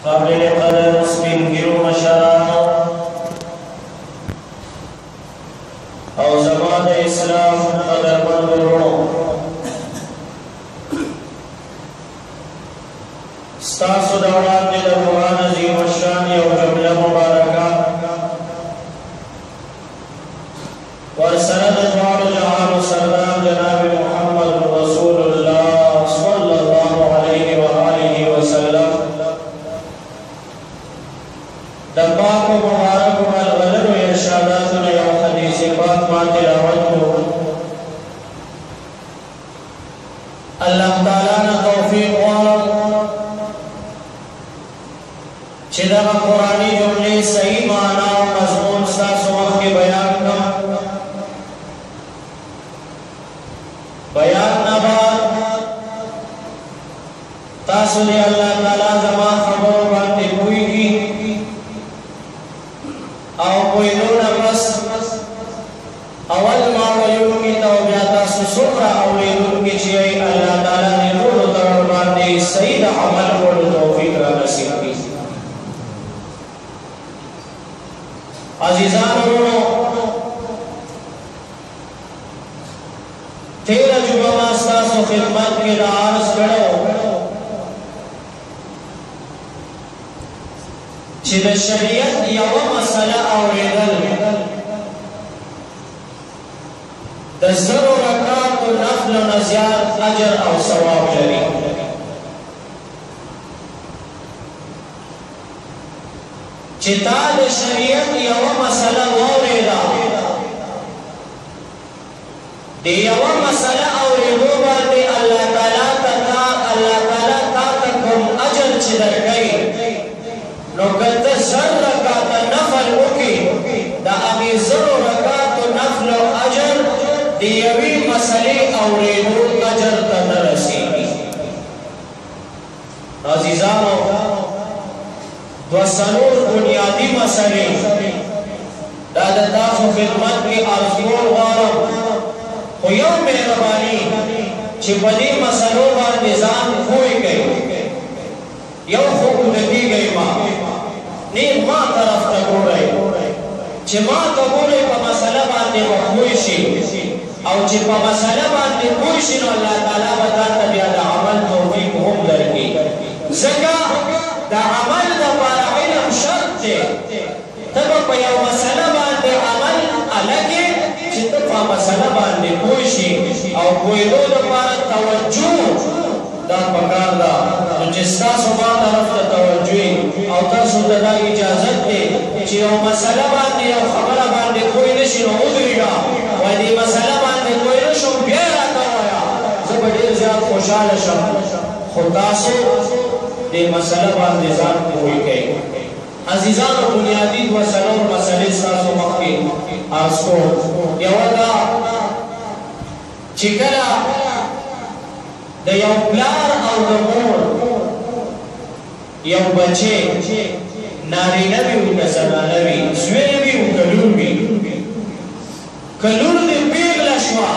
قابل قدر سپینګیرو مشرانو او زموږ د اسلام قدرمن ورونو، ستاسو د وړاندې د قرآن عظیم الشان یو جمله مبارکه ورسره د دواړو جهانو سردار جناب محمد رسول الله صلی الله علیه و آله وسلم د پاکو مبارکو ملغلرو ارشاداتو یو حدیث پاک ما تلاوت کړو. الله تعالی نه توفیق غواړم چې دغه قرآني جملې صحیح معنا او مضمون ستاسو مخکې بیان کړم. بیان نه بعد تاسو دې الله تعالی زما خبرو باندې پوهیږي او پوهېدو نه بس اول ما ویونکي ته او بیا تاسو څومره اورېدونکي چې یئ الله تعالی دې ټولو ته ورباندې صحیح د عمل کولو توفیق رانصیب کړي. عزیزانو ورونو، تیره جمعه ما ستاسو خدمت کې دا عرض کړی چې د شریعت یوه مسله اورېدل د زرو رکعاتو نفلو نه زیات اجر او ثواب لري. چې تا د شریعت یوه مسله واورېده، د یوه مسله اورېدو باندې الله تعالی تا ته کوم اجر چې درکوي، نو که ته زر رکعته نفل وکړې د هغې زرو رکعاتو نفل او اجر د یوې مسلې اورېدو اجر ته نه رسېږي. عزیزانو، دوه څلور بنیادي مسلې دا د تاسو خدمت کې عرض کول غواړم، خو یو مهرباني چې په دې مسلو باندې ځان پوه کړئ. یو خو ودکېږئ نیغ ما طرف ته ګورئ، چې ما ته ګورئ په مسله باندې به پوه شي، او چې په مسله باندې پوه شي نو الله تعالی به تا ته بیا د عمل توفیق هم درکړي. ځکه د عمل دپاره علم شرط دی. ته به په یو مسله باندې عمل هلکې چې ته په مسله باندې پوه شي، او پوهېدو دپاره توجه دا پکار ده. نو چې ستاسو ما طرف ته توجه او تاسو ته دا اجازت دی چې یو مسله باندې یو خبره باندې پوه نه شي نو ودرېږه، وایي دې مسله باندې پوه نه شم بیا یې راته ووایه، زه به ډېر زیات خوشحاله شم. خو تاسو دې مسله باندې ځان پوه کړئ. عزیزانو، بنیادي دوه څلور مسلې ستاسو مخکې عرض کوم. یوه دا چې کله د یو پلار او د مور یو بچی نارینه وي او که زنانه وي، زوی وي او که لور وي، که لور دې پیغله شوه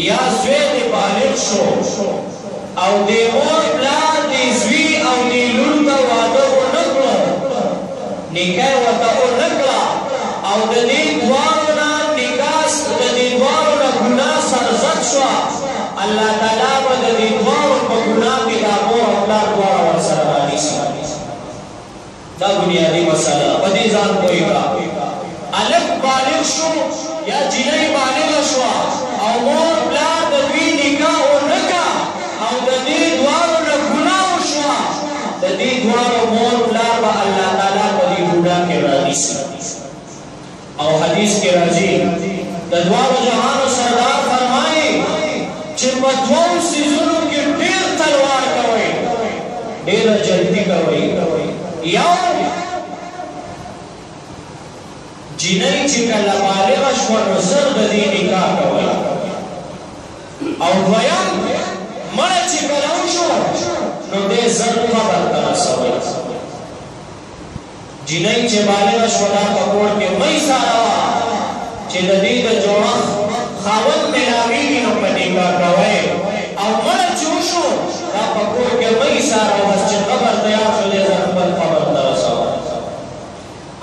یا زوی دې بالغ شو او د مور پلار دې زوی او دې لور ته واده ونه کړو، نکاح ورته ونه کړه، او د دې دواړو نه نکاح د دې دواړو نه ګناه سرزد شوه، الله تعالی به د دې دواړو په ګناه کې دا مور او پلار دواړه ورسره رانیسي. دا بنیادي مسله، په دې ځان پوهېږه. هلک بالغ شو یا جینۍ بالغه شوه او مور پلار د دوی نکاح ونه کړه او د دې دواړو نه ګناه وشوه، د دې دواړو مور پلار به الله تعالی په دې ګناه کې رانیسي. او حدیث کې راځي د دواړو جهانو سردار فرمایي چې په دوو څیزونو کې ډېر تلوار کوئ، ډېره جلدي کوئ. یو جینۍ چې کله بالغه شوه نو زر د دې نکاح کوئ، او دویم مړه چې کله وشو نو دې زر قبر ته رسوئ. جینۍ چې بالغه شوه دا په کور کې مه ایساروه چې د دې د جوړښت خاوند ملاویږي نو په نکاح کوئ، او سار او بس چې قبر تیار شو دی زه خپل قبر ته رسوم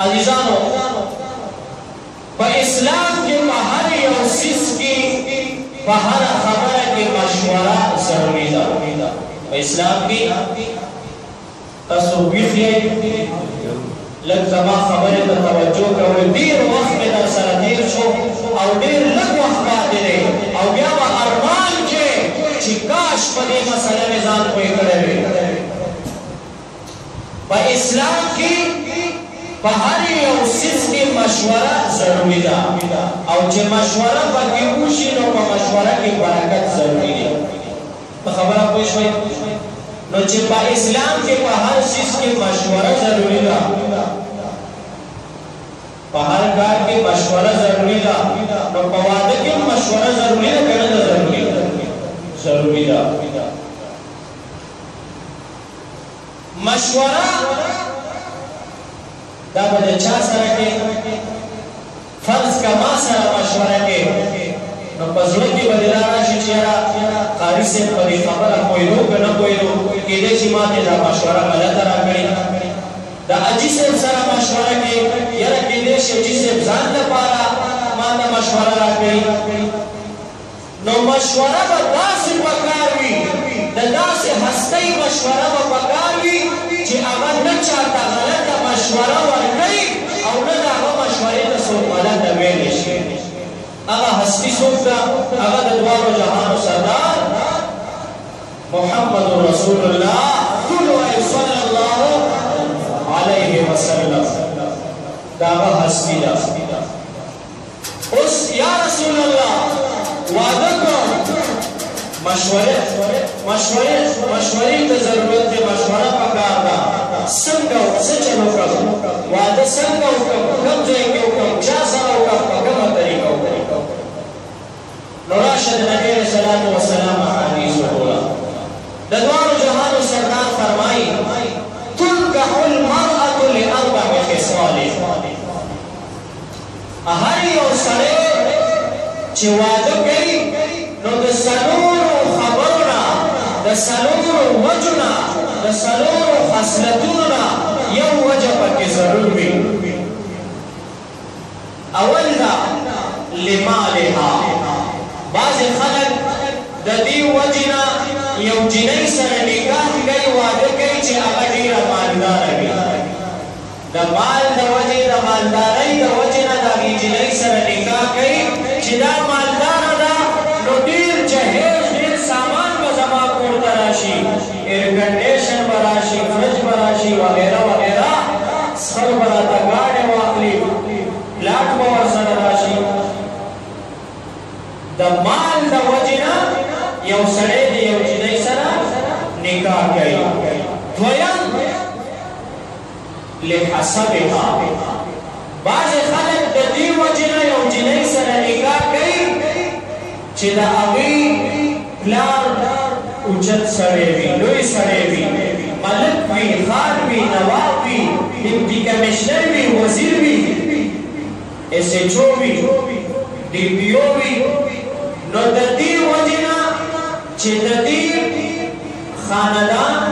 عزیزانو په اسلام کې په هر یو څیز کې په هر خبره کې مشوره ضروري ده په اسلام کې تاسو ویښ یئ لږ زما خبرې ته توجه کوئ ډېر وخت مې در سره تېر شو او ډېر لږ وخت پاتې دی او بیا به ارمان کې چې کاش په دې مسله مې ځان پوه کړی وي په اسلام کې په هر یو څیز کې مشوره ضروري ده او چې مشوره پکې وشي نو په مشوره کې برکت ضروري دی په خبره پوه شوئ نو چې په اسلام کې په هر څیز کې مشوره ضروري ده په هر کار کې مشوره ضروري ده نو په واده کې مشوره ضروري ده که نه ضروري ده ضروري ده مشوره دا به د چا سره کې فرض که ما سره مشوره کې نو په زړه کې به دې دا راشي چې یاره قاري صاحب په دې خبره پوهېدو که نه پوهېدو کېدای شي ما ته دا مشوره غلطه راکړي د حاجي صاحب سره مشوره کې یاره کېدای شي حاجي صاحب ځان لپاره ما ته مشوره راکړي نو مشوره به داسې پکار وي د داسې هستۍ مشوره به پکار وي چې هغه نه چاته غلطه مشوره ورکوي او نه د هغه مشورې ته څوک غلطه ویلی شي هغه هستي څوک ده هغه د دواړو جهانو سردار محمد رسول الله ټول وایي صلی الله علیه وسلم دا هغه هستي ده اوس یا رسول الله واده کوم مشورې ته ضرورت دی مشوره پکار ده څنګه څه چل وکړم واده څنګه وکړم کوم ځای کې وکړم چا سره وکړم په کومه طریقه وکړم نو راشه د نبي علیه الصلاة وسلام احادیث وګوره د دواړو جهانو سردار فرمایي تنکح المرأة لأربع خصال هر یو سړی چې واده کوي نو د څلورو خبرو نه د څلورو وجو نه د څلورو خصلتونو نه یو وجه پکې ضرور وي اول ده لمالها بعضې خلک د دې وجې نه یو جنۍ سره نکاح کوي واده کوي چې هغه ډېره مالداره وي د مال د وجې د مالدارۍ د وجې نه د هغې جنۍ سره نکاح کوي چې دا مالداره ده نو ډېر جهیز ډېر سامان به زما کور ته راشي ایرکنډیشن به راشي فرج به راشي وغیره وغیره څښل به راته ګاډۍ واخلي پلاټ به ورسره راشي د مال د وجې نه یو سړی د یو جنۍ سره نکاح کوي دویم لحسبها بعضې خلک د دې وجې نه یو جنۍ سره نکاح کوي چې د هغې پلار اوچت سړی وي لوی سړی وي ملک وي خان وي نواب وي ډیپټي کمیشنر وي وزیر وي ایس ایچ او وي ډي پي او وي نو د دې وجې نه چې د دې خاندان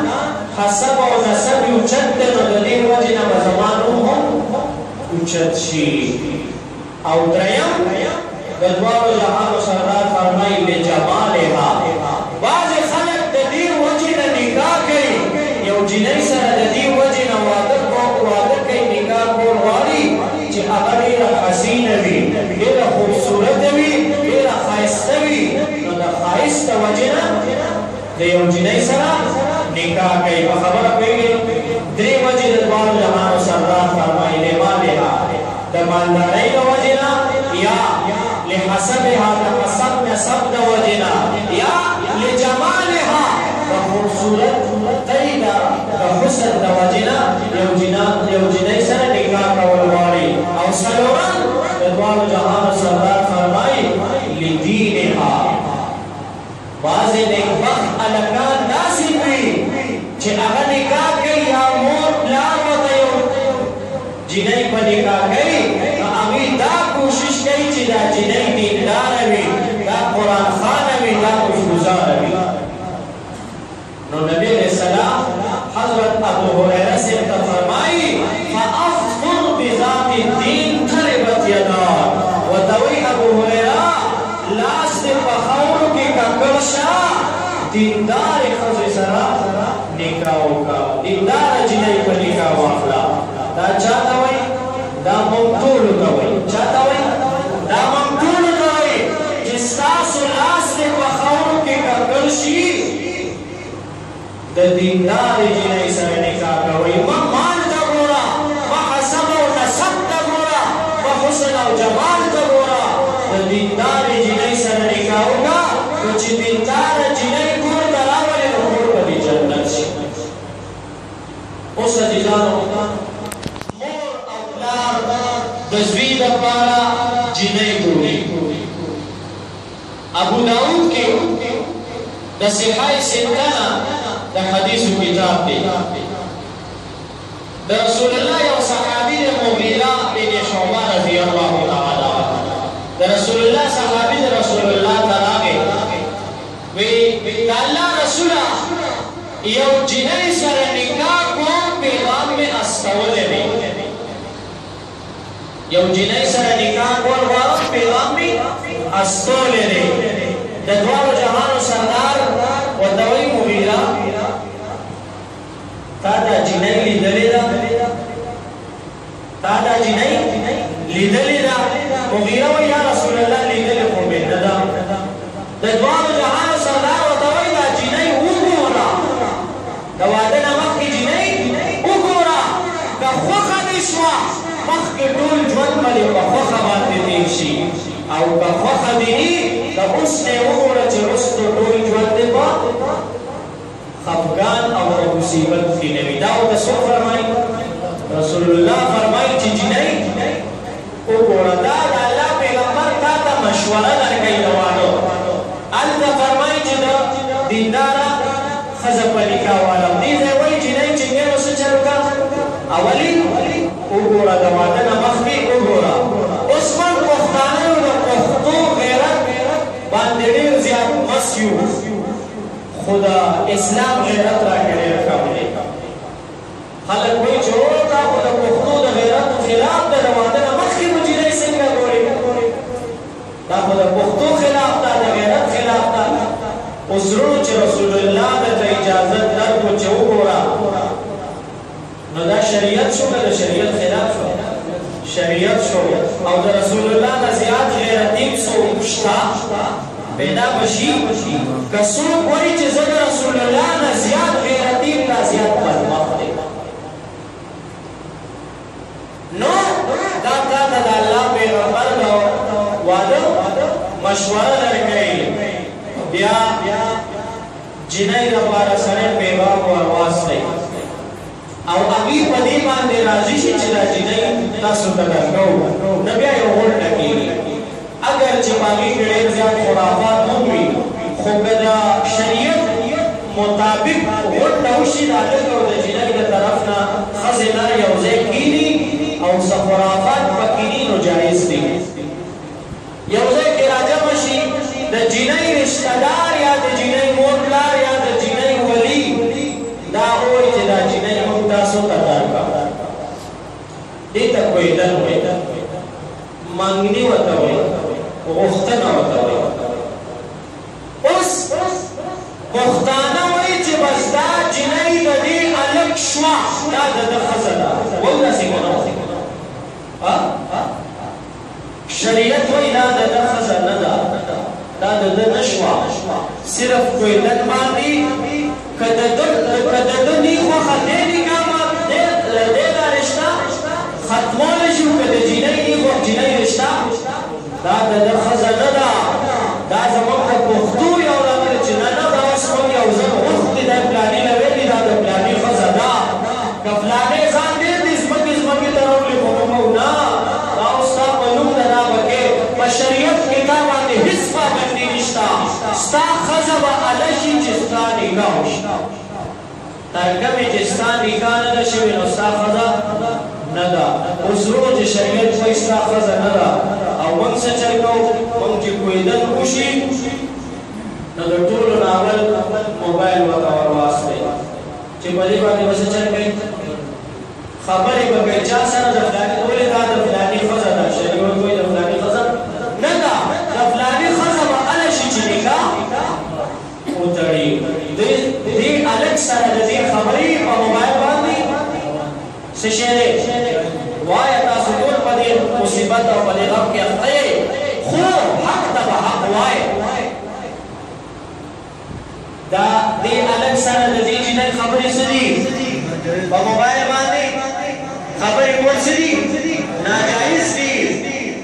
حسب او نسب اوچت دی نو د دې وجې نه به زما نوم هم اوچت شي او دریم د دواړو جهانو سردار فرمایي لجمالها بعضې خلک د دې وجې نه نکاح کوي یو جنۍ سره د دې وجې نه واده کوي نکاح کول غواړي چې هغه ډېره حسینه وي ډېره خوبصورته وي ډېره ښایسته وي نو د ښایست د وجې نه د یو جنۍ سره نکاح کوي په خبره پوهېږئ درې وجې د دواړو جهانو سردار فرمایي لمالها د مالدارۍ د وجې نه یا لحسبها د حسب نسب د وجې نه یا لجمالها د خوبصورتۍ د حسن د وجې نه یو جنۍ سره نکاح کول غواړي او څلورم د دواړو جهانو سردار فرمایي لدینها بعضې نیکبخت هلکان داسې وي چې هغه نکاح کوي یا مور پلار ورته یو جنۍ په نکاح کوي نو هغوی دا کوشش کوي چې دا جنۍ دینداره وي دا قرآن خوانه وي دا خوشګزاره وي نو نبي علیه السلام دیندار ښځې سره نکاح وکړه دینداره جنۍ په نکاح واخله دا چا ته وایي دا ممتولو ته وایي چا ته وایي دا ممتولو ته وایي چې ستاسو لاس دې په خاورو کې ککړ شي د دیندارې جنۍ سره نکاح کوئ مه مال ته ګوره مه حسب او نسب ته ګوره مه حسن او جمال ته ګوره د دیندارې جنۍ سره نکاح وکړه نو چې دینداره جنۍ کور ته راولې نو کور به دې جنت شي اوس عزیزانو مور او پلار د زوی دپاره جنۍ ګوري ابو داود کې د صحای سنتنه د حدیثو کتاب دی د رسول الله یو صحابي د مغیره بن شعبه رضی الله تعالی د رسول الله صحابي د رسول الله تعالی وی د الله رسوله یو جنۍ سره نکاح کوم پیغام مې استولی دی یو جنۍ سره نکاح کول غواړم پیغام مې استولی دی د دواړو جهانو سردار ورته وایي مغیره تا دا جنۍ لیدلې ده تا دا جنۍ لیدلې ده مغیره وایي یا رسول الله لیدلې خو مې نه ده د دواړو جهانو سردار ورته وایي دا جنۍ وګوره د واده نه مخکې جنۍ وګوره که خوښه دې شوه مخکې ټول ژوند به دې په خوښه باندې تېر شي او که خوښه دې ني که اوس نه وګوره چې وروسته ټول ژوند دې په خفګان او مصیبت کې نه وي دا ورته څوک فرمایي رسول الله فرمایي چې جنۍ وګوره دا د الله پیغمبر تا ته مشوره درکوي د واده هلته فرمایي چې د دینداره ښځه په نکاح والم دې ځای وایي جنۍ چې نو څه چل وکړه اولي وګوره د واده نه مخکې وګوره اوس موږ پښتانه یو د پښتو غیرت باندې ډېر زیات مس یو خو د اسلام غیرت راکې ډېر کم دی خلک وایي چې دا خو د پښتو د غیرتو خلاف ده د واده نه مخکې مو جنۍ څنګه ګورې دا خو د پښتو خلاف ده د غیرت خلاف ده اوس ورونو چې رسول الله درته اجازت درکړو چې وګوره نو دا شریعت شو که د شریعت خلاف شو شریعت شو او د رسول الله نه زیات غیرتیم څوک شته پیدا بشي که څوک وایي چې زه د رسول الله نه زیات غیرتیم لا زیات بدبخت دی نو دا تا ته د الله پیغمبر د واده مشوره درکوي بیا جنۍ دپاره سړی پیغام ورواستئ او هغوی په دې باندې راضي شي چې دا جنۍ تاسو ته درکوو نو بیا یو غونډه کېږي اگر چې په هغې کې ډېر زیات خرافات هم وي خو که د شریعت مطابق غونډه وشي د هلک او د جنۍ د طرف نه ښځې نر یو ځای کښېني او څه خرافات پکې دي نو جایز دي یو ځای کې راجمع شي د جنۍ رشته دار یا د جنۍ مور پلار یا د جنۍ ولي دا وایي چې دا جنۍ موږ تاسو ته درکړه دې ته کویدل وایي منګني ورته وایي غوښتنه ورته وایي اوس پښتانه وایي چې بس دا جنۍ د دې هلک شوه دا د ده ښځه ده وولسې که نه شریعت وایي دا د ده ښځه نه ده دا د ده نه شوه صرف کویدل باندې که د ده نی خوښه دې نکاح دې دا رشته ختمولی شي که د جنۍ نی خوښ جنۍ رشته دا د ده ښځه نه ده دا زموږ د پښتو یو راغلی چې نه نه دا اوس موږ یو ځل غوښتې دا پلاني نه ویلي دا د پلاني ښځه ده که فلانۍ ځان ډېر دې ځمکې ته راوړي خو موږ نه دا اوس ستا په نوم ده دا به کې په شریعت کې دا باندې هېڅ پابندي نشته ستا ښځه به هله شي چې ستا نکاح وشي تر کومې چې ستا نکاح نه ده شوې نو ستا ښځه نه ده اوس ورونو چې شریعت وایي ستا ښځه نه ده او موږ څه چل کوو موږ چې کویدل وشي نو د ټولو نه اول موبایل ورته ورواستئ چې په دې باندې به څه چل کوي خبرې به کوي چا سره د فلاني ولې دا د فلاني ښځه ده شریعت وایي د فلاني ښځه نه ده د فلاني ښځه به هله شي چې نکاح وتړي څه شی دی وایه تاسو ټول په دې مصیبت او په دې غم کې اخته یې خو حق ته به حق وایه دا دې هلک سره د دې جنۍ خبرې څه دي په موبایل باندې خبرې کول څه دي ناجایز دي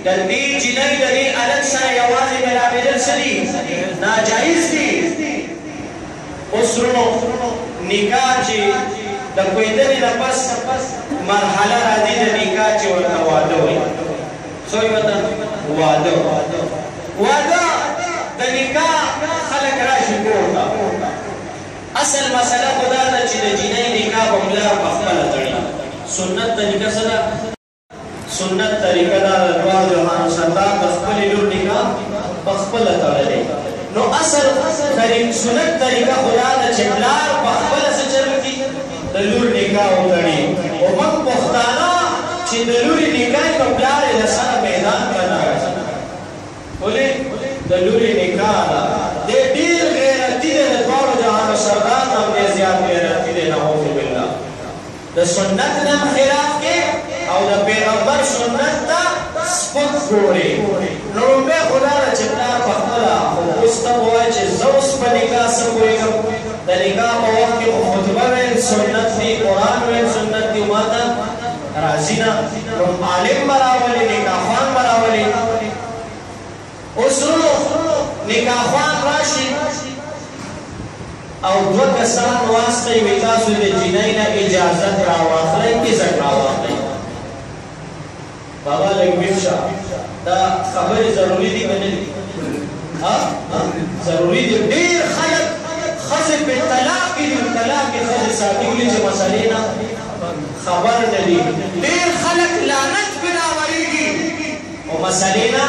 د دې جنۍ د دې هلک سره یوازې ملامېدل څه دي ناجایز دي اوس وروڼو نکاح چې د کویدنې نه پس مرحله راځي د نکاح چې ورته واده وایي څه وایي ورته واده د نکاح خلک راشي کور ته اصل مسله خو دا ده چې د جینۍ نکاح به پلار پخپله تړي سنت طریقه څه ده سنت طریقه دا د دواړو جهانو سردار د خپلې لور نکاح پخپله تړلی نو اصل سنت طریقه خو دا ده چې پلار پخپله څه چل کړي د لور نکاح وتړي او موږ پښتانه چې د لورې نکاح په پلار یې د سره میدان ته نه راځي ولې د لورې نکاح ده دی ډېر غیرتي دی د دواړو جهانو سردار نه هم ډېر زیات غیرتي دی نعوذ بالله د سنت نه هم خلاف کې او د پیغمبر سنت ته سپک ګوري نو لومبی خو دا ده چې پلار پخپله خو اوس ته ووایه چې زه اوس په نکاح څه پوهېږم د نکاح په وخت کې خو خطبه ویل سنت دي قرآن ویل سنت دي ما ته راځي نه نو عالم به راولي نکاح خوان به راولي اوس وروڼو نکاح خوان راشي او دوه کسان واستئ وي تاسو د جینۍ نه اجازت راواخلئ عزت راواخلئ بابا لږ ویښ شه دا خبرې ضروري دي که نه دي ضروري دي ډېر خلک ښځې پې طلاق دي طلاق یې ښځې ساتي ولې چې مسلې نه خبر نه دي ډېر خلک لعنت پې راورېږي او مسلې نه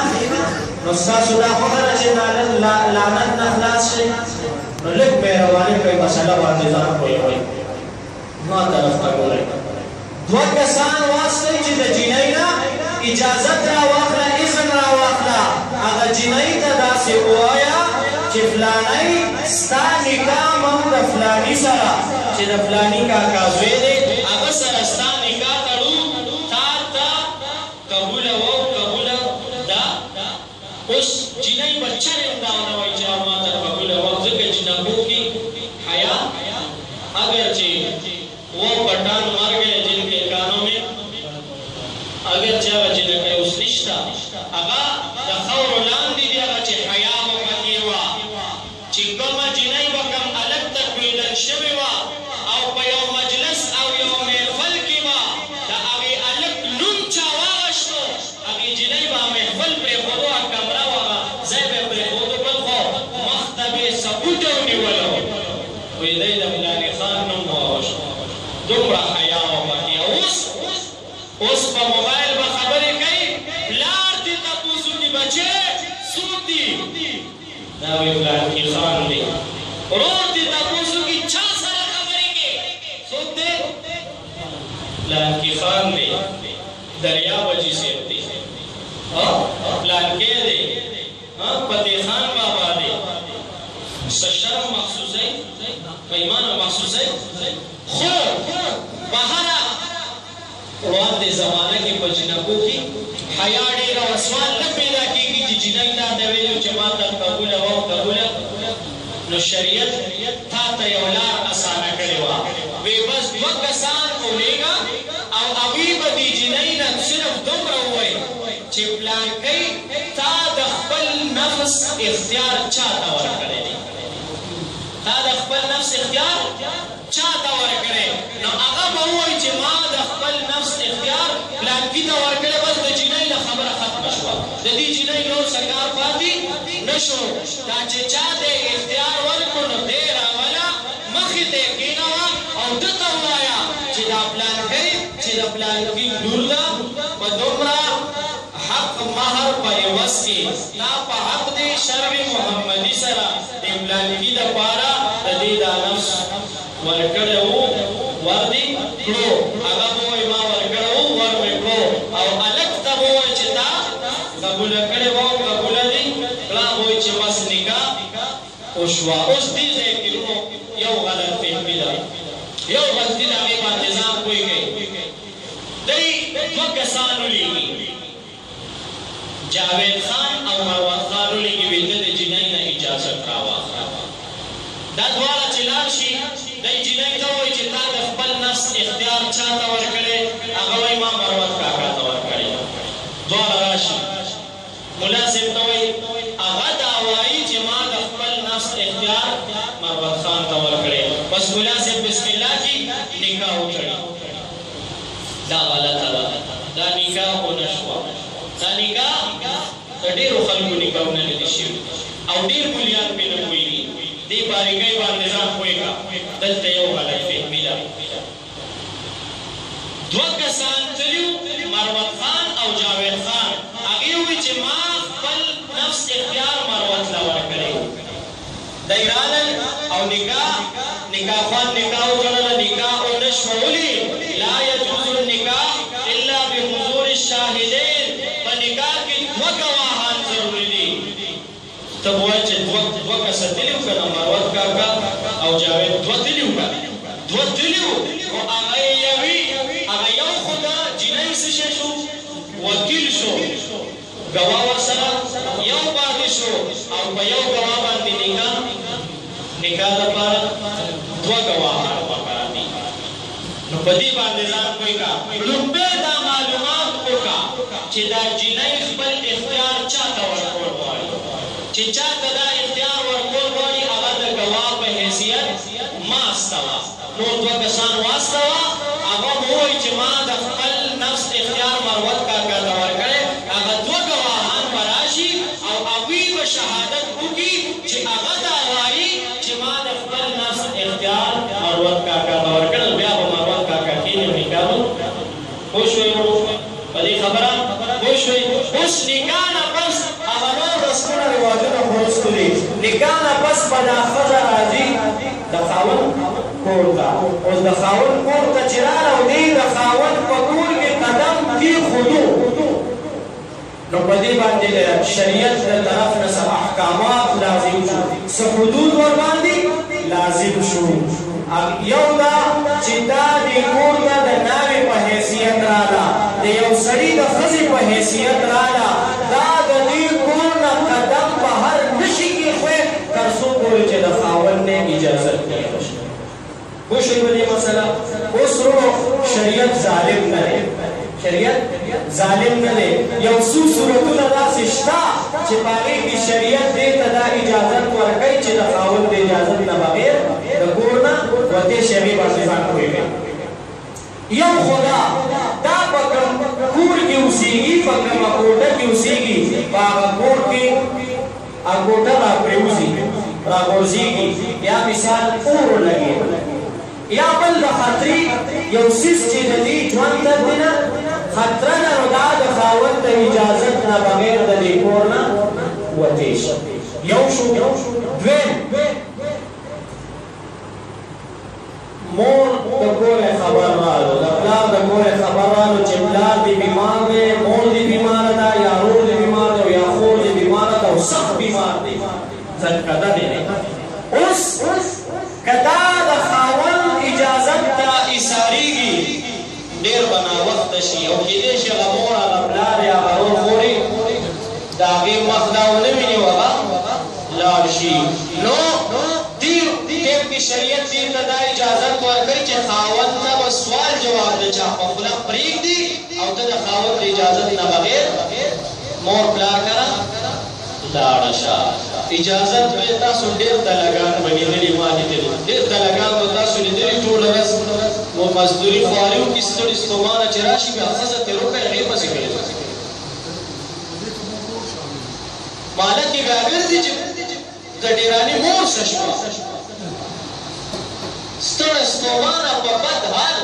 نو ستاسو دا خوښه ده چې لعنت نه خلاص شئ نو لږ مهرباني کوئ مسله باندې ځان پوهوئ ما طرف ته ګورئ دوه کسان واستئ چې د جینۍ نه اجازت راواخله اذن راواخله هغه جینۍ ته داسې ووایه چې فلانی ستا نکاح موږ د فلاني سره چې د فلاني کاکا زوی دی هغه سره ستا نکاح تړو تا ته قبوله و قبوله ده اوس جینۍ به چرې هم دا ونه وایي چې ما ته قبوله وم ځکه جینکو کې حیا اگر چې वो पठान मर गए जिनके कानों में अगर चाहे जिनके उस रिश्ता अगा दखौर लांदी दिया चे हया वो कनीवा चिकमा जिनाई वकम अलग तक विदन शबवा और पयो मजलिस और यो महफिल की वा दा अगे अलग लुन चावाशो अगे जिनाई बा महफिल पे खुदा कमरा वा ज़ैबे पे खुदा पर खो मख्तबे सबूतो निवलो विदई दबलानी खान नो वाश دومره حیا وکړي اوس په موبایل به خبرې کوي پلار دې تپوس وکړي بچې څوک دي دا وایي پلارکي خان دی ورور دې تپوس وکړي چا سره خبرې کوي څوک دی پلارکي خان دی دریا بجي صاحب دی پلارکي دی فتح خان بابا دی څه شرم محسوسوي پیمانه محسوسوي خو بهره وړاندې زمانه کې په جنکو کې حیا ډېره او سوال نه پیدا کېږي چې جنۍ تا ته ویلو چې ما ته قبوله وه قبوله نو شریعت تا ته یو لار اسانه کړې وه وی بس دوه کسان ولېږه او هغوی به دې جنۍ نه صرف دومره ووایي چې پلانکۍ تا د خپل نفس اختیار چا ته ورکړی دی تا د خپل نفس اختیار چا ته ورکړی نو هغه به ووایي چې ما د خپل نفس اختیار پلانکي ته ورکړی بس د جینۍ نه خبره ختمه شوه د دې جینۍ نور څه کار پاتې نه شو دا چې چا ته اختیار ورکړو نو دی راوله مخې ته یې کېنوه او ده ته ووایه چې دا پلانکۍ چې د پلانکي لور ده په دومره حق مهر په عوض کې تا په حق دی شرع محمدي سره د پلانکي دپاره د دې دا نفس ورکړی وو ور دې کړو هغه به وایي ما ورکړی وو ور مې کړو او هلک ته به ووایي چې تا قبوله کړې وه قبوله دي پلار به وایي چې بس نکاح وشوه اوس دې ځای کې یو غلط فهمي ده یو غلطي د هغې باندې ځان پوهېږئ دی دو کسان ولیږي جاوید خان او مروت خان ولیږي ویل د جنۍ نه اجازت راواخله دا دواړه چې لاړ شي دی جنۍ ته وایي چې تا د خپل نفس اختیار چا ته ورکړی هغه وایي ما مروت کاکا ته ورکړی دواړه راشي ملا صاحب ته وایي هغه دا وایي چې ما د خپل نفس اختیار مروت خان ته ورکړی بس ملا صاحب بسم الله کې نکاح وکړي دا غلطه ده دا نکاح ونه شوه دا نکاح د ډېرو خلکو نکاحونه نه دي شوي او ډېر ملیان پرې نه پوهېږي دې باریکۍ باندې ځان پوه کړه دلته یو غلط فهمي ده دوه کسان تلي مروت خان او جاوید خان هغې ووایي چې ما خپل نفس اختیار مروت له ورکړی دی رالل او نکاح خوان نکاح وکړله نکاح ونه شوه ولې لا یجوز النکاح الا بحضور الشاهدین په نکاح کې دوه ګواهان ضروري دي ته ووایه چې دوه کسه تلي وو که نه مروت کاکا او جاوید دوه تلي وو دوه تلي وو خو هغه یوي هغه یو خو ده جنۍ څه شی شو وکیل شو ګواه ورسره یو پاتې شو او په یو ګواه باندې نکاح لپاره دوه ګواهان پکار دي نو په دې باندې ځان پوه کړه لومړی دا معلومات وکړه چې دا جنۍ خپل اختیار چا ته ورکول غواړي چې چا ته دا اختیار ورکول غواړي هغه د ګواه په حیثیت ما استوه نور دوه کسان واستوه هغه به ووایي چې ما د خپل نفس اختیار مروت کاکا ته ورکړی هغه دوه ګواهان به راشي او هغوی به شهادت وکړي چې هغه دا وایي چې ما د خپل نفس اختیار مروت کاکا ته ورکړل بیا به مروت کاکا کښېني او نکاح پوه شوې په دې خبره پوه شوې اوس نکاح نه پس هغه نور رسمونه رواجونه خو وروستو دي نکاح نه پس به دا ښځه راځي د خاوند کور ته اوس د خاوند کور ته چې راغله او دی د خاوند په کور کې قدم کېښودو نو په دې باندې د شریعت د طرف نه څه احکامات لازم شو څه حدود ورباندې لازم شو یو دا چې دا دې کور ته د ناوې په حیثیت راغله د یو سړي د ښځې په حیثیت راغله دا د دې کور نه قدم بهر نشي کېښوی تر څو پورې چې د خاوند نه اجازت نه شي پوه شوئ په دې مسله اوس شریعت ظالم نه دی شریعت ظالم نه دی یو څو صورتونه داسې شته چې په هغې کې شریعت دې ته دا اجازت ورکوي چې د خاوند د اجازت نه بغیر د کور نه وتې شي هغې باندې ځان پوهېږي یو خو دا په کوم کور کې اوسېږي په کومه کوټه کې اوسېږي په هغه کور کې هغه کوټه راپرېوځي راغورځېږي یا مثال اور لګېږي یا بل د خطرې یو څیز چې د دې ژوند ته دی نه خطره ده نو دا د خاوند د اجازت نه بغیر د دې کور نه وتې شي یو شو دویم مور د کوره خبر راغلو د پلار د کوره خبر راغلو چې پلار دې بیمار دی مور دې بیماره ده یا ورور دې بیمار دی او یا خور دې بیماره ده او سخت بیمار دی ځنکده دی اوس که دا د خاوند اجازت ته ایسارېږي ډېر به ناوخته شي او کېدای شي هغه مور هغه پلار یا هغه ورور خورې د هغې مخ دا ونه ویني او هغه لاړ شي نو دې ټیم کې شریعت دې ته دا اجازت ورکوي چې خاوند ته به سوال جواب د چا په خوله پرېږدي او ته د خاوند د اجازت نه بغیر مور پلار کره لاړه شه اجازت به تاسو ډېر دلګان بنېدلي ما لیدلي ډېر دلګان به تاسو لیدلي ټوله ورځ و مزدوري خواري وکړي ستړي ستومانه چې راشي بیا ښځه ترې وکړي هغې پسې کوي مالک یې بیا ګرځي چې د ډېرانې مور څه شوه ستړی ستومانه په بد حال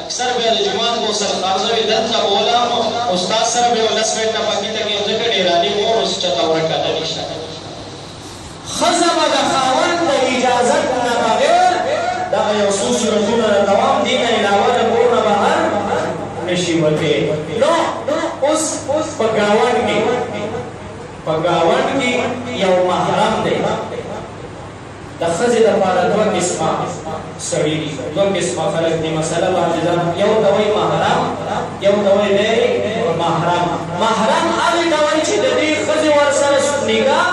اکثر بیا د جومات مو سره قرضه وي دلته به ولاړم استاد سره به یې 10 منټه پکې ته کېږم ځکه ډېرانې مور اوس چاته ورکته نشته ښځه به د خاوند د اجازت نه بغیر دغه یو څو صورتونه د دوام دې نه علاوه د کور نه بهر نشي وتې نو اوس په ګاونډ کې یو محرم دی د ښځې دپاره دوه قسمه سړي دي، دوه قسمه خلک دي. مسله باندې یو ته وایي محرم، یو ته وایي غیر محرم. محرم هغې ته وایي چې د دې ښځې ورسره نکاح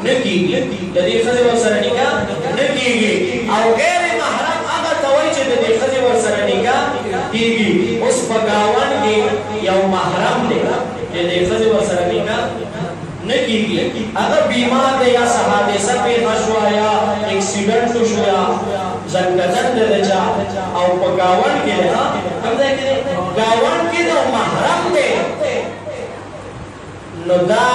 نه کېږي، د دې ښځې ورسره نکاح نه کېږي. او غیر محرم هغه ته وایي چې د دې ښځې ورسره نکاح کېږي. اوس په ګاونډ کې یو محرم دی، د دې ښځې ورسره نکاح نه کېږي، هغه بیمار دی یا څه حادثه پېښه شوه یا اکسیډنټ وشو یا زنګدن دی د چا، او په ګاونډ کې دی، کوم ځای کې دی؟ ګاونډ کې دی او محرم دی، نو دا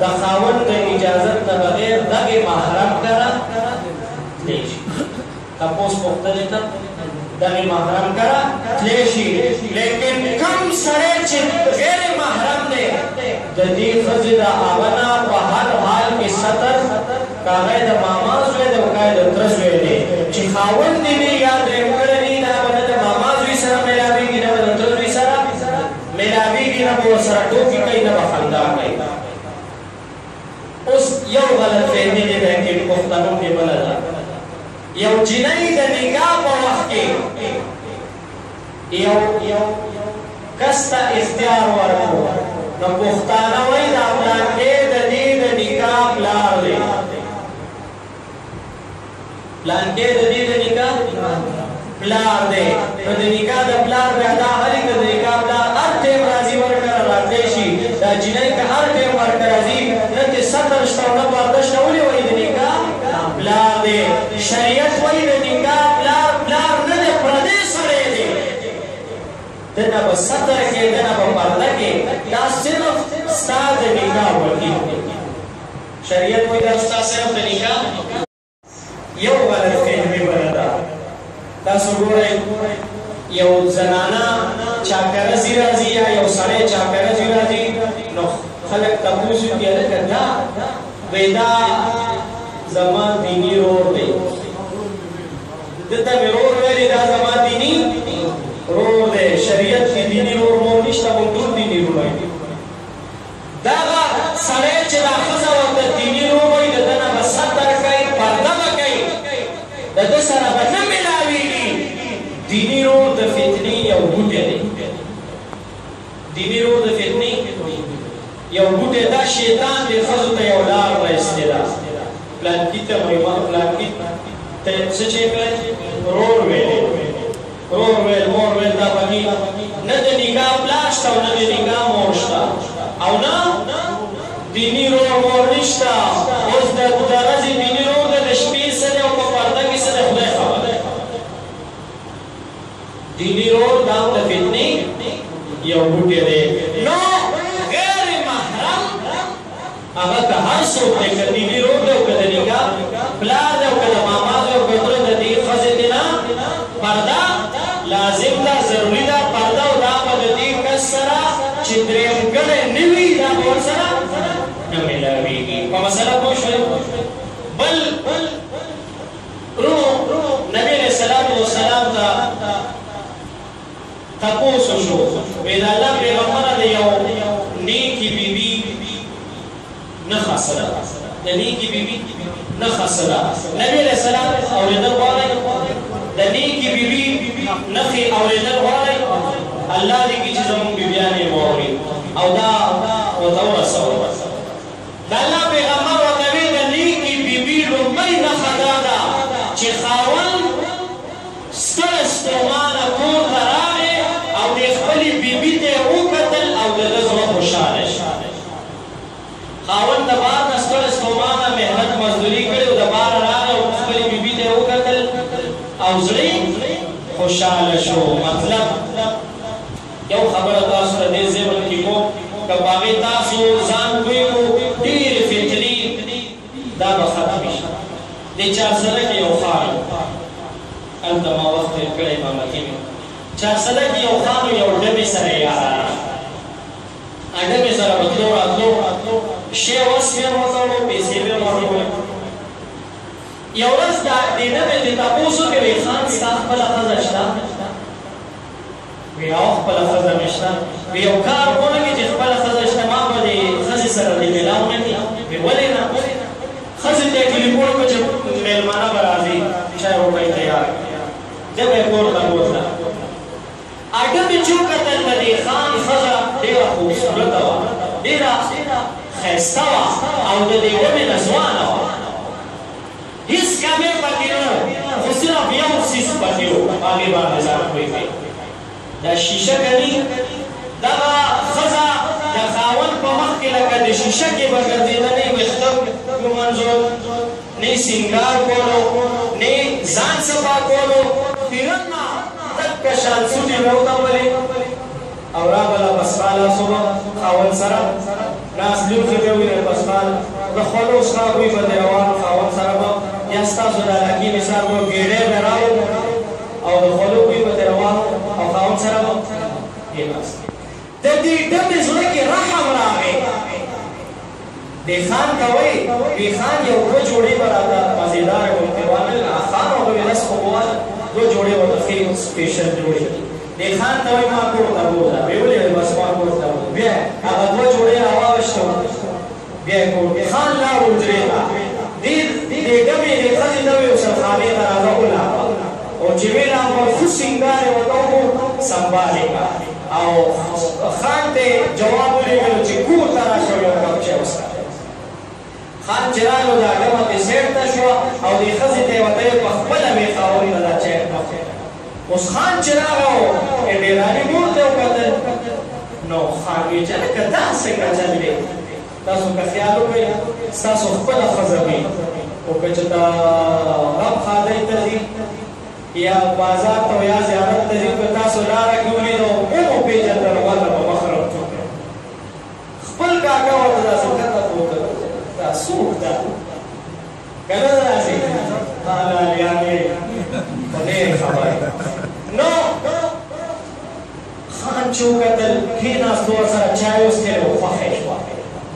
د خاوند د اجازت نه بغیر دغې محرم کره تلی شي. تپوس پوښتنې ته دغې محرم کره تلی شي. لیکن کم سړی چې غیر محرم دی د دې ښځې د هغه نه په هر حال کې ستر، که هغه یې د ماما زوی دی او که یې د تره زوی دی، چې خاوند دې وي یا درېیم کړی وي، نه به نه د ماما زوی سره میلاوېږي، نه به د تره زوی سره میلاوېږي، نه به ورسره ټوکې کوي، نه به خندا کوي. اوس یو غلط فهمي دې دی کې پښتنو کې بله ده، یو جنۍ د نکاح په وخت کې یو کس ته اختیار ورکړو، نو پښتانه وایي دا پلانکې د دې د نکاح پلار دی، پلانکې د دې د نکاح پلار دی. نو د نکاح د پلار بیا دا هلې که د نکاح پلار هر ټیم راځي ورکړه راتلی شي، دا جنۍ که هر ټیم ورکړه راځي، نه ترې ستر شته او نه پرده شته، ولې وایي د نکاح پلار دی؟ شریعت وایي د نکاح پلار نه دی، پردی سړی دی، دنه به ستر کې، دنه به پرده کې، دا صرف ستا د نکاح وکیل دی. شریعت وایي دا ستا صرف د نکاح. یو غلط فهمي بله ده، تاسو ګورئ یو زنانه چاکرزي راځي یا یو سړی چاکرزي راځي، نو خلک تپوس وکړي هلکه دا وایي دا زما دیني رور دی، دته مې رور ویلې دا زما دیني رور دی. شریعت کې دیني رور مور نشته، موږ ټول دیني رور دي. دغه سړی چې دا ښځه ورته دیني رور وایي، د ده نه به ستر کوي، پرده به کوي، د ده سره به نه میلاوېږي. دیني رور د فتنې یو بوټی دی، دیني رور د فتنې یو بوټی، دا شیطان دې ښځو ته یو لار رایستې ده. پلانکي ته وایي پلانکي ته څه چې کړی رور ویلې، رور ویل، مور ویل، دا پکې نه د نکاح پلار شته او نه د نکاح مور شته، او نه دیني رور مور نشته. اوس د ورځې دیني رور د شپې څه دی او په پرده کې څه دی خدای خبر. دیني رور دا د فتنې یو بوټی دی. نو غیر محرم هغه که هر څوک دی، که دیني رور دی او که د نکاح پلار دی او که د ماما دی او که تره د دې ښځې دی، نه پرده لازم ده، ضروري ده پرده، او دا به د دې کس سره چې درېیم ګړی نه وي دا به ورسره نه میلاوېږي. په مسله پوه شوئ؟ بل نبي علیه الصلاة والسلام ته تپوس وشو، وایي د الله پیغمبره د یو نیکې بیبي نښه څه ده؟ د نیکې بیبي نښه څه ده؟ نبي علیه السلام اورېدل غواړئ؟ د نیکې بیبي نښې اورېدل غواړئ؟ الله دې کړي چې زموږ بیبیانې واوري او دا ورته ورسوئ. د الله پیغمبر ورته ویل د نیکې بیبي لومړۍ نښه دا ده چې خاوند ستړی ستومانه کور ته راغی او د خپلې بیبي ته یې وکتل او د ده زړه خوشحاله شي. خاوند د بار نه ستړی ستومانه محنت مزدوري کړې او د باره راغی او خپلې بیبي ته یې وکتل او زړه خوشحاله شو. مطلب یو خبره تاسو ته دې ذهن کې کوم، که په هغې تاسو ځان پوه کړو ډېرې فتنې دا به ختمې شي. د چارسده کې یو ښار، هلته ما وخت تېر کړی امامتي مې، چارسده کې یو ښار یو ډبې سره یارانه، ډبې سره به تلو راتلو، شی وس مې ورته وړو، پیسې مې ورته وړو. یو ورځ دې ډبې دې تپوس وکړې وایي خان ستا خپله ښځه شته؟ وی او خپله ښځه مې شته. وی یو کار ونه کړې چې خپله ښځه شته، ما به د ښځې سره دې میلاو نه کړي؟ وی ولې نه؟ ښځې ته یې ټلیفون وکړو چې چای وکړئ تیار ډبې پورته بوتله ډبې چې وکتل د دې خان ښځه ډېره خوبصورته وه ډېره ښایسته وه او د دې ډبې نه ځوانه وه هیڅ کمی پکې نه خو صرف یو څیز پکې و هغې باندې ځان پوه کړئ دا شیشه کوي دغه ښځه د خاوند په مخ کې لکه د شیشه کې به ګرځېدلې ویښته ومنځول نه سینګار کولو نه ځان صفا کولو پیرنه دکه شان سوټې به وتولې او راغله بسخاله صبح خاوند سره ناست لوښي به ووینئ بسخاله د خوړو څښاک وي به د روانو خاوند سره به یا ستاسو د علاقې مثال به ګېډۍ به راوړو او د خوړو بوی به د روانو او خاوند سره به کېناست د دې ډبې زړه کې رحم راغی دې خان ته وایي دې خان یو دوه جوړې به راته مزېداره غوندې وانه خان او به لس خو به واله دوه جوړې ورته ښې سپېشل جوړې دې خان ته وایي ما کور ته بوځه ویې ولې بس ما کور ته بوځه بیا هغه دوه جوړې راواویسته بیا یې کور خان لاړ حجرې ته دې ډبې دې ښځې ته وایي سرخانې ته راځه ولاړه او چې ویله په ښه سینګار یې ورته وکړو سنبال یې کړه او خان ته جواب ولېږلو چې کور ته راشه یو کپ چای وڅښه خان چې راغلو دا ډبه پې سیټ ته شوه او دې ښځې ته یې ورته یې په خپله وې خاوند ته دا چای اوس خان چې راغی او ډېراني مور ته وکتل نو خان ویې چې لکه دا څنګه چل دی تاسو که خیال وکړئ ستاسو خپله ښځه وي خو که چې ته غم خادۍ ته ځي یا بازار ته یا زیارت ته ځي که تاسو لاره کې ولیدو ومو پېژندل غله به مخ راوټو خپل کاکا ورته داسې کته وکتل دا څوک ده که نه ده داسې یعنې په ډېر خبرې نو خان چې وکتل کېناست ورسره چای وڅښلو خوښه یې شوه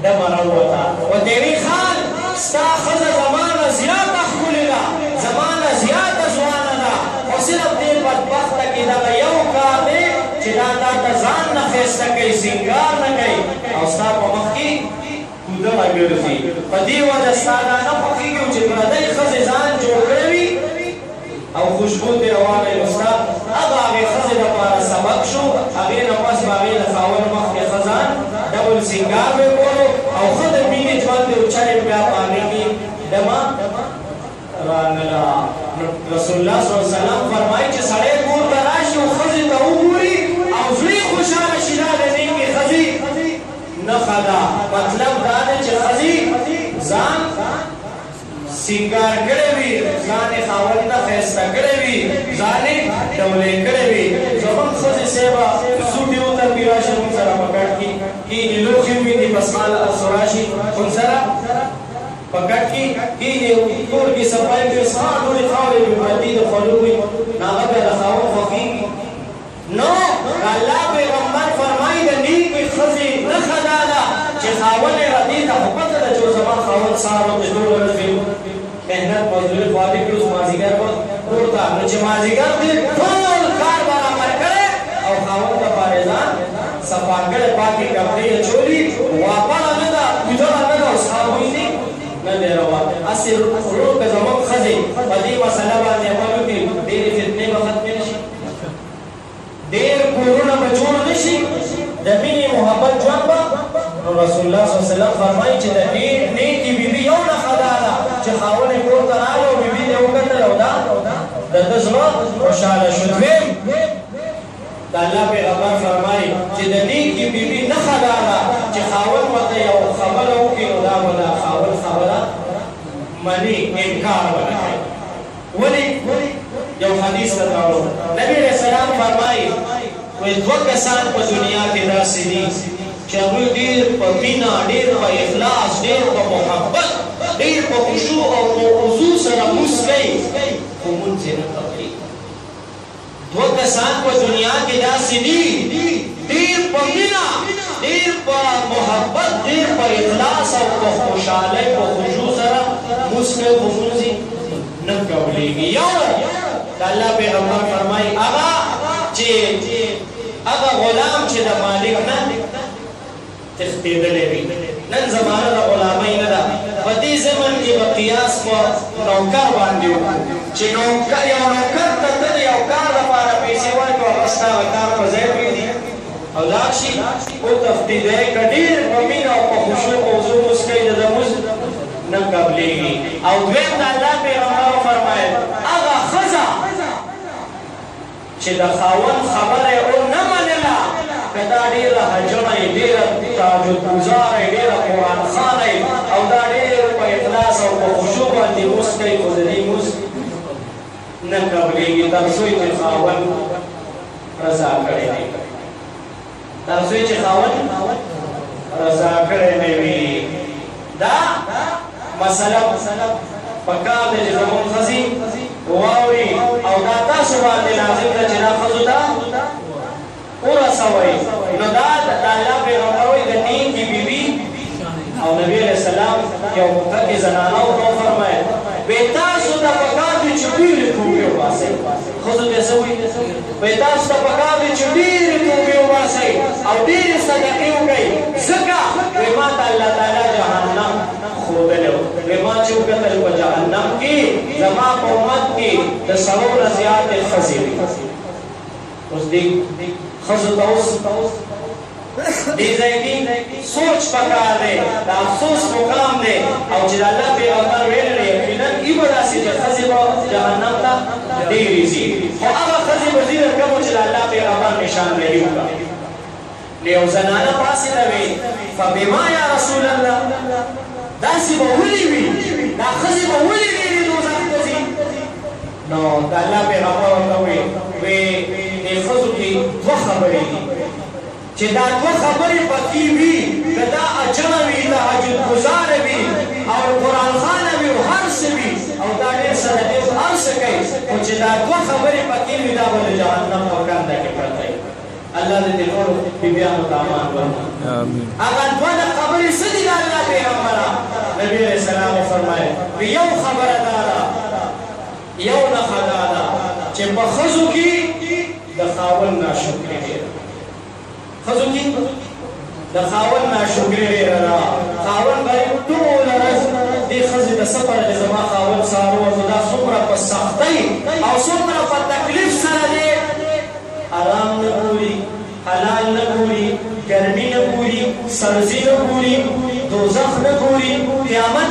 ډبه راووته ورته وی خان ستا ښځه زما نه زیاته ښکلې ده زما نه زیاته ځوانه ده خو صرف دې بدبخته کې دغه یو کار دی چې دا تا ته ځان نه ښایسته کوي سینګار نه کوي او ستا په مخ کې کوده راګرځي په دې وجه ستا دا نه خوښېږي چې پردۍ ښځې ځان جوړ کړی وي او خوشبو ترې روانه وي نو ستا هغه هغې ښځې دپاره سبق شو هغې نه پس به هغې د خاوند مخ کې ښه ځان ډبل سینګار به یې کولو او ښه د مینې ژوند دی او چرې بیا په هغې کې دمه رانله رسول الله صلی الله علیه وسلم فرمایي چې سړی کور ته راشي او ښځې ته وګوري او زړه یې خوشحاله شي دا د نیکې ښځې نښه ده مطلب دا دی چې ښځې ځان سینګار کړی وي ځان یې خاوند ته ښایسته کړی وي ځان یې ډولې کړی وي زموږ ښځې صاحبه سوټې وترپي راشي موږ سره په ګډ کې کېني لوښي وویني بس مال راشي موږ سره په ګډ کې کېني کور کې صفایي کوي څښاک ټولې خاورې وي پردي د خوړو وي نو هغه بیا د خاوند خوښېږي نو الله پیغمبر فرمایي د نیکې ښځې نښه دا ده چې خاوند یې دې ته خو پته ده چې زما خاوند سهار وخت ټول ورځ محنت مزدوري خواري کړو مازدیګر به کور ته نو چې مازدیګر دې ټول کار برابر کړی او خاوند دپاره ځان صفا کړی پاکې کپړې یې اچولي واپړه نه ده ګودړه نه ده او صابونې نه دی روان هسې ورور که زموږ ښځې په دې مسله باندې عمل وکړي ډېرې فتنې به ختمې نه شي ډېر کورونه به جوړ نه شي د مینې محبت ژوند به نو رسول الله صلی الله علیه وسلم فرمایي چې د نیکې بیبي یو نښه دا ده چې خاوند یې کور ته راغی او بیبي ته یې وکتل او دا د ده زړه خوشحاله شو دویم د الله پیغمبر فرمایي چې د نیکې بیبي نښه دا ده چې خاوند ورته یو خبره وکړي نو دا به د خاوند خبره مني انکار به نه کوي ولې یو حدیث ته راوړو نبي علیه السلام فرمایي وایي دوه کسان په دنیا کې داسې دي چې هغوی ډېر په مینه ډېر په اخلاص ډېر په محبت ډېر په خشوع او په خضوع سره لمونځ کوي خو لمونځ یې نه قبلېږي دوه کسان په دنیا کې داسې دي ډېر په مینه ډېر په محبت ډېر په اخلاص او په خوشحالۍ په خشوع سره لمونځ کوي خو لمونځ یې نه قبلېږي یو د الله پیغمبر فرمایي هغه چې هغه غلام چې د مالک نه تښتېدلی وي نن زمانه د غلامۍ نه ده په دې زمن کې به قیاس په نوکر باندې وکړو چې یو نوکر ته ته د یو کار لپاره پیسې ورکړو هغه ستا هغه کار په ځای پرېږدي او لاړ شي وتفتیدی که ډېر په مینه او په خشوع موضوع مونځ کوي د لمونځ نه قبلېږي او دویم د الله پیغمبر وفرمایل هغه ښځه چې د خاوند خبره یې ونه منله که دا ډېره حجره یې ډېره تهجدګزاره یې ډېره قرآنخوانه یې او دا ډېر په اخلاص او په خشوع باندې مونځ کوي خو د دې مونځ نه قبلېږي تر څو چې خاوند رضا کړی دی تر څو چې خاوند رضا کړی نه وي دا مسله پکار دی چې زموږ ښځې واوري او دا تاسو باندې لازم ده چې دا ښځو ته ورسوئ نو دا د الله پیغمبر وایي د دین کې بیبي او نبي علیه السلام یو متقي زنانه ورته وفرمایل وایي تاسو ته پکار دی چې ډېرې توبې وباسئ ښځو ته څه وایي وایي تاسو ته پکار دی چې ډېرې توبې وباسئ او ډېرې صدقې وکئ ځکه وایي ما ته الله تعالی جهنم ښودلی و وایي ما چې وکتل په جهنم کې زما په امت کې د سړو نه زیاتې ښځې وي اوس دې ښځو ته اوس دې ځای کې سوچ پکار دی د افسوس مقام دی او چې د الله پیغمبر ویلی دی یقینا ای به داسې چې ښځې به جهنم ته ډېرې ځي خو هغه ښځې به ځي د کومو چې د الله پیغمبر نشاندهي وکړه نو یو زنانه پاڅېده وې فبما یا رسول الله داسې به ولې وي دا ښځې به ولې ډېرې دوزخ ته ځي نو د الله پیغمبر ورته وویل وی دې ښځو کې دوه خبرې دي چې دا دوه خبرې پکې وي که دا اجره وي تهجدګزاره وي او قرآنخوانه وي او هر څه وي او دا ډېر صدقې هر څه کوي خو چې دا دوه خبرې پکې وي دا به د جهنم په کنده کې پرته وي الله دې د ټولو بیبیانو ته امان ورکړي هغه دوه خبرې څه دي د الله پیغمبره نبي علیه السلام وفرمایل یو خبره دا ده یو نښه دا ده چې په ښځو کې د خاوند ناشکري ډېره ښځو کې د خاوند ناشکري ډېره ده خاوند به ټوله ورځ دې ښځې ته څه پرې زما خاوند سهار وځو دا څومره په سختۍ او څومره په تکلیف سره دی آرام نه ګوري حلال نه ګوري ګرمي نه ګوري سبزي نه ګوري دوزخ نه ګوري قیامت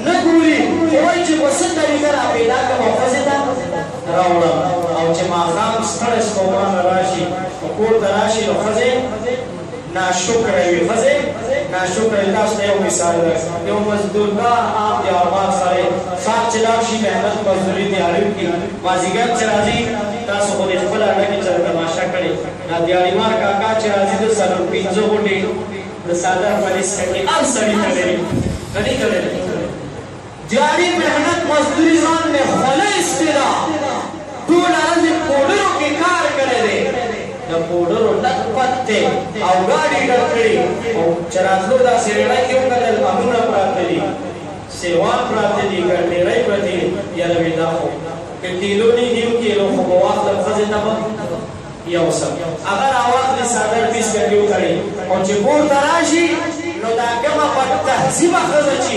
نه ګوري خو وایي چې په څه طریقه راپیدا کړم او ښځې ته راوړم او چې ماښام ستړی ستومانه راشي او کور ته راشي نو ښځې ناشکره وي ښځې ناشکره وي تاسو ته یو مثال یو مزدورکار عام دیارمار سړی ښار چې لاړ شي محنت مزدوري تیاری وکړي مازدیګر چې راځي تاسو خو د خپل اډه کې چېرته تماشا کړې دا دیاریمار کاکا چې راځي د څلور پنځه غونډې د څادر پالیس کوي هر سړي ته لري که نه کولی دیاري محنت مزدوري ځان مې خوله ایستېده ټوله ورځ مې پوډرو کې کار کړی دی د پوډرو ډک پت دی او ګاډي ډک کړي او چې راتلو داسې رڼا کې وکتل امونه پراته دي سیوان پراته دي ګنډېرۍ پرتې دي یاره مې دا خو که کیلو نه نیم کیلو خو به واخلم ښځې ته به یو څه هغه راواخلي څادر پیس کړي وکړي او چې کور ته راشي نو دا کومه په تهذیبه ښځه چې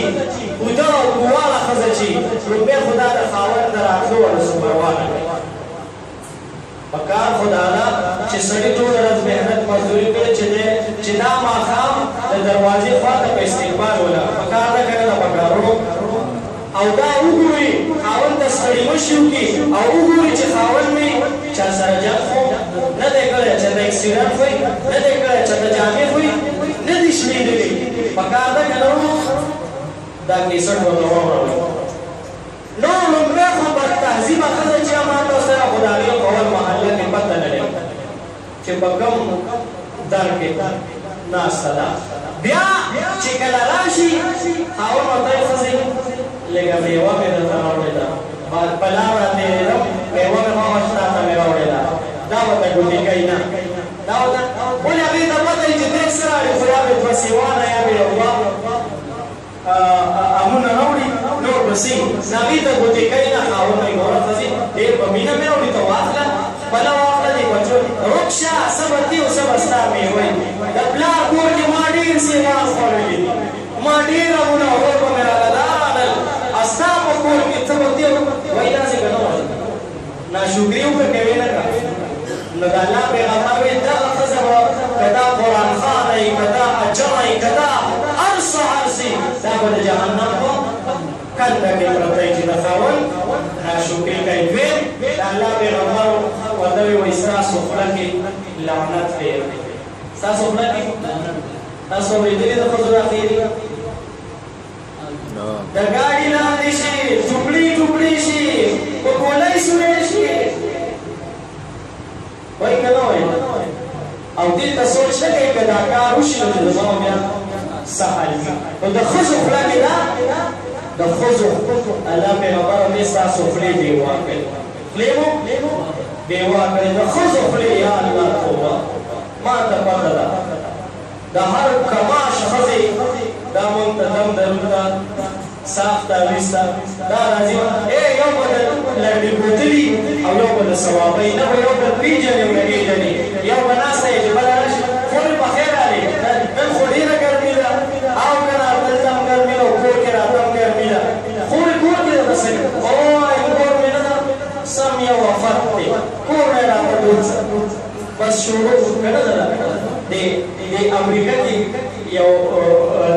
اوده او قواله ښځه چې روپۍ خو دا د خاوند د راتلو ورسو پروا نه کوي پکار خو دا ده چې سړي ټوله ورځ محنت مزدوري کړې چې دا ماښام د دروازې خواته په استقبال ولاړ پکار ده که نه ده پکارونو او دا وګوري خاوند ته ستړي مشي وکړي او وګوري چې خاوند مې چا سره جنګ خو نه دی کړی چاته اکسیډنټ وي نه دی کړی چاته جامې وي نه دي شلېدلي پکار ده که نه دا کیسټ ورته واوروئ نو لومړی خو بدتهذیبه ښځه چې ما ته سره خو د هغې په اول محله کې پته نه لري چې په کوم در کې ناسته ده بیا چې کله راشي خاوند ورته وایي ښځې لږه میوه مې درته راوړې ده په لاره تېرېدم میوه مې هغه شته ته مې راوړې ده دا ورته ګوتې کوي نه دا ورته ولې هغې ته پته وي چې درې څه راوړي خو یا به دوه سیوانه یا به یو دوه امونه راوړي نور به څه هغې ته ګوتې کوي نه خاوند وایي ګوره ښځې ډېر په مینه مې راوړي ته واخله خپله واخله دې بچو روک شه څه به دي او څه به ستا میوه وي د پلار کور کې ما ډېر سیوان خوړلي دي ما ډېره مونه ور به مې راغلل ستا په کور کې څه به دی وایي داسې که نه وایي ناشکري وکړه کوې نه کړه نو د الله پیغمبر وایي دغه ښځه به که دا قرآن خوانه یي که دا اجمه یي که دا هر څه هرڅه دا به د جهنم په کنده کې پرته یي چې د خاوند ناشکري کوي دویم د الله پیغمبر ورته وایي ستاسو خوله کې لعنت ډېر دی ستاسو خوله کې تاسو اورېدلي د ښځو دا خیري د ګاډي لاندې شي ټوکړي ټوکړي شي په ګولۍ سورې شي وایي که نه وایي او دې ته سوچ نه کوي که دا کار وشي نو د زما بیا څه حل وي نو د ښځو خوله کې دا د ښځو الله پیغمبر دې ستاسو خولې بیوا کړي خولې مو بیوا کړي د ښځو خولې یا الله توبه ما ته پته ده د هر کماش ښځې دا منتظم درلوده صاف تعویض ته دا راځي یو به د لنډې بوتلي او یو به د ثوابۍ نه به یو بل پېژنې او لګېږنې یو به ناسته یې چې بله راشي فول په خیر راغلې نن خو ډېره ګرمي ده او که نه دلته هم ګرمي ده او کور کې راته هم ګرمي ده خو کور کې ده بس وایي کور مې نه ده سم یو وفت دی کور مې راته ډول بس شروع که نه ده د امریکا کې یو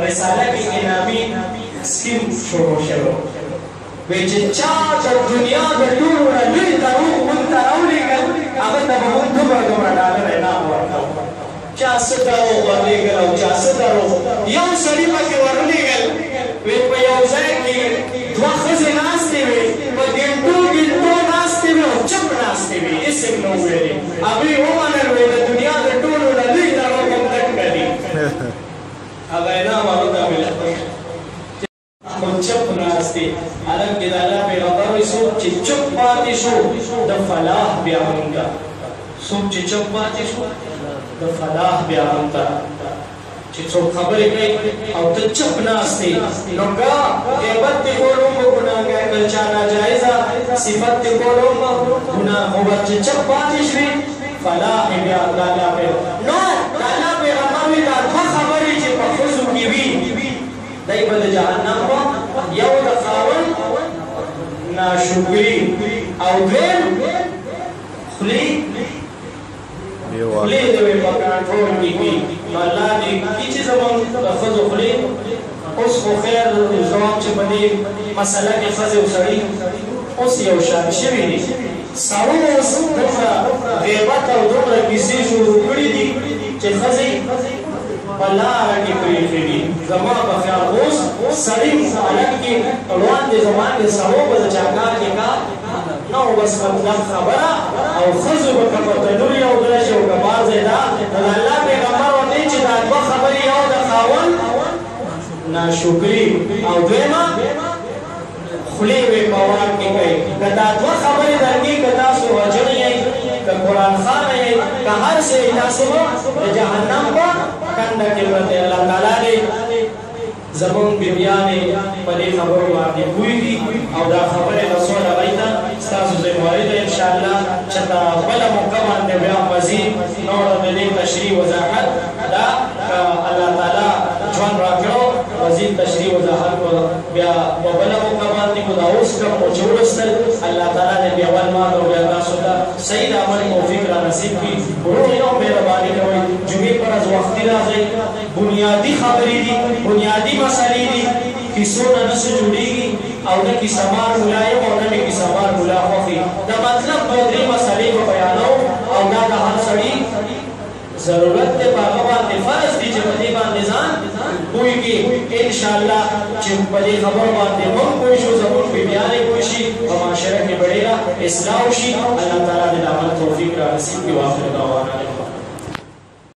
رساله کې انعامي سکیم شروع شوی وایي چې چا د دنیا د ټولو نه لوی دروغ موږ ته راولېږل هغه ته به موږ دومره ډالر انعام ورکوو چا څه دروغ ورلېږل او چا څه دروغ یو سړي پکې ورلېږل وایي په یو ځای کې دوه ښځې ناستې وې په ګنټو ګنټو ناستې وې او چپ ناستې وې هېڅ یې نه وویلې هغوی ومنل وایي د دنیا د ټولو نه لوی دروغ هم ډک کړي هغه انعام هغه ته ملت خو چپ ناستې هلکې د الله پیغمبر وایي څوک چې چپ پاتې شو د فلاح بیا هم ده څوک چې چپ پاتې شو د فلاح بیا هم ده چې څوک خبرې کوي او ته چپ ناستې نو که غیبت دې کول هم ګناهګار که چا ناجایزه صفت دې کول هم ګناه خو به چې چپ پاتې شوې فلاح بیا د الله پیغمبر نو د الله پیغمبر وایي دا دوه خبرې چې په ښځو کې وي دی به د جهنم په یو د خاوند ناشکري او دویم خولې خولې دې وایي په کنټرول کې کړي نو الله دې کړي چې زموږ د ښځو خولې اوس خو خیر ځواب چې په دې مسله کې ښځې او سړي اوس یو شان شوي دي سړو اوس دومره غیبت او دومره کیسې شروع کړي دي چې ښځې په لاره کې پرېښې دي زما په خیال اوس سړي حالت کې روان دي زمان د سړو به د چا کار کې کار نه و بس مطلب خبره او ښځو به که په تنور یو ځای شي او که بار ځای ده نو د الله پیغمبر ورته چې دا دوه خبرې یو د خاوند ناشکري او دویمه خولې وې په واک کې کوي که دا دوه خبرې درکې که تاسو وجر یئ که قرآن خوانه یئ که هر څه یې تاسو به د جهنم په کنده کې پرته الله تعالی دې زمونږ بیبیانې په دې خبرو باندې پوهېږي او دا خبرې رسول هغوی ته ستاسو ذمواري ده انشاءالله چې په بله موقع باندې بیا مزید نوره د دې تشریح وضاحت دا که الله تعالی ژوند راکړو مزید تشریح وضاحت بیا په بله موقع باندې خو دا اوس کوم او چې ولوستل الله تعالی دې بیا ول ما او بیا تاسو ته صحیح د عمل توفیق را نصیب کړي ورونو یو مهرباني کوئ جمعې پر ورځ وختي راځئ بنیادي خبرې دي بنیادي مسئلې دي کیسو نه نه څه جوړېږي او نه کیسهمار ملا یم او نه مې کیسهمار ملا خوښي د مطلب دوه درې مسئلې به بیانوم او دا د هر سړي ضرورت دی په هغه باندې فرض دي چې په دې باندې ځان پوهېږي انشاءالله چې په دې خبرو باندې موږ پوه شو زموږ بیبیانې پوه شي په معاشره کې بډېره اصلاح وشي الله تعالی دې د عمل توفیق را نصیب کړي واخر دعوانا